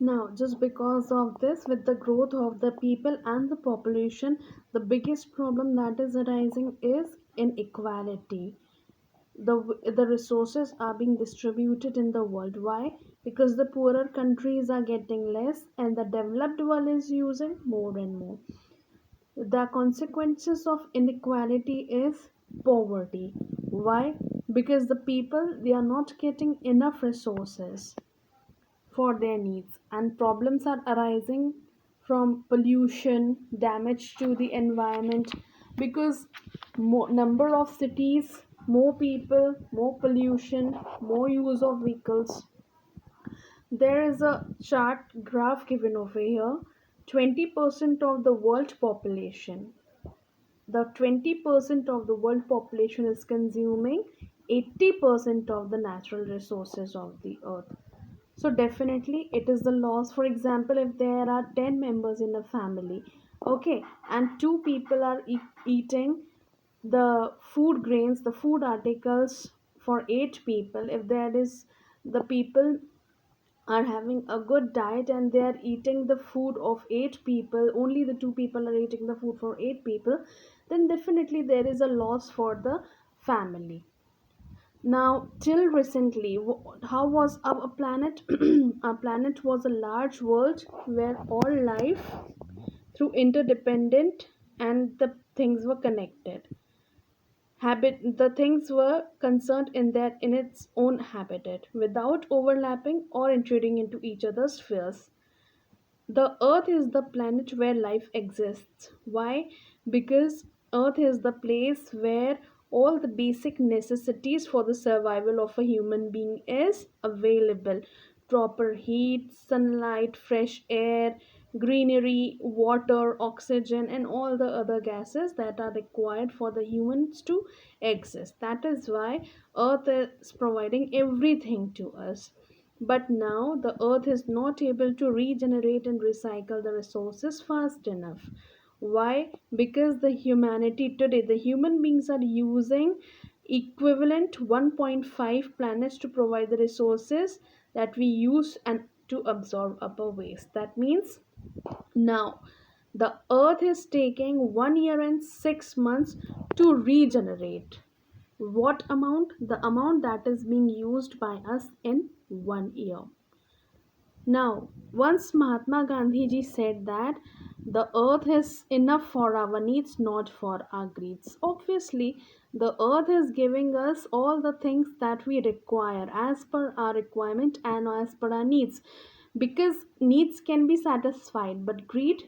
Now, just because of this, with the growth of the people and the population, the biggest problem that is arising is inequality. The resources are being distributed in the world. Why? Because the poorer countries are getting less and the developed world is using more and more. The consequences of inequality is poverty. Why? Because the people, they are not getting enough resources for their needs, and problems are arising from pollution, damage to the environment, because more number of cities, more people, more pollution, more use of vehicles. There is a chart graph given over here. 20% of the world population, the 20% of the world population is consuming 80% of the natural resources of the earth. So definitely it is the loss. For example, if there are 10 members in a family, okay, and two people are eating the food grains, the food articles for 8 people, if there is, the people are having a good diet and they are eating the food of 8 people, only the 2 people are eating the food for 8 people, then definitely there is a loss for the family. Now, till recently, how was our planet? Our planet was a large world where all life through interdependent and the things were connected. The things were concerned in its own habitat without overlapping or intruding into each other's spheres. The earth is the planet where life exists. Why? Because earth is the place where all the basic necessities for the survival of a human being is available. Proper heat, sunlight, fresh air, greenery, water, oxygen, and all the other gases that are required for the humans to exist. That is why earth is providing everything to us. But now the earth is not able to regenerate and recycle the resources fast enough. Why? Because the humanity today, the human beings are using equivalent 1.5 planets to provide the resources that we use and to absorb upper waste. That means now the earth is taking 1 year and 6 months to regenerate. What amount? The amount that is being used by us in 1 year. Now, once Mahatma Gandhi ji said that the earth is enough for our needs, not for our greeds. Obviously, the earth is giving us all the things that we require as per our requirement and as per our needs. Because needs can be satisfied, but greed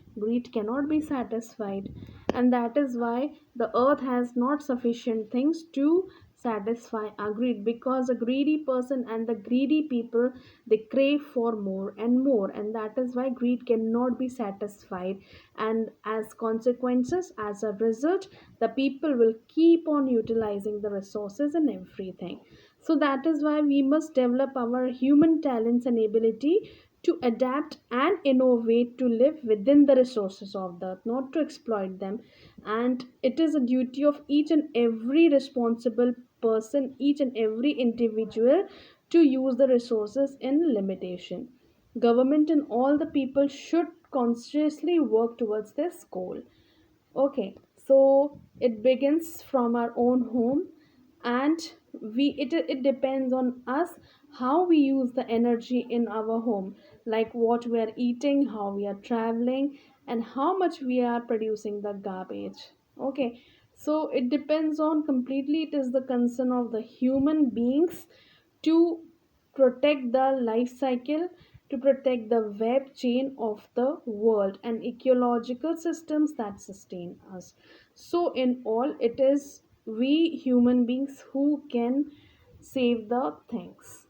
cannot be satisfied. And that is why the earth has not sufficient things to satisfy our greed, because a greedy person and the greedy people, they crave for more and more, and that is why greed cannot be satisfied. And as consequences, as a result, the people will keep on utilizing the resources and everything. So that is why we must develop our human talents and ability to adapt and innovate to live within the resources of the earth, not to exploit them. And it is a duty of each and every responsible person, each and every individual, to use the resources in limitation. Government and all the people should consciously work towards this goal. Okay, so it begins from our own home, and it depends on us how we use the energy in our home, like what we are eating, how we are traveling, and how much we are producing the garbage. Okay, so it depends on completely, it is the concern of the human beings to protect the life cycle, to protect the web chain of the world and ecological systems that sustain us. So, in all, it is we human beings who can save the things.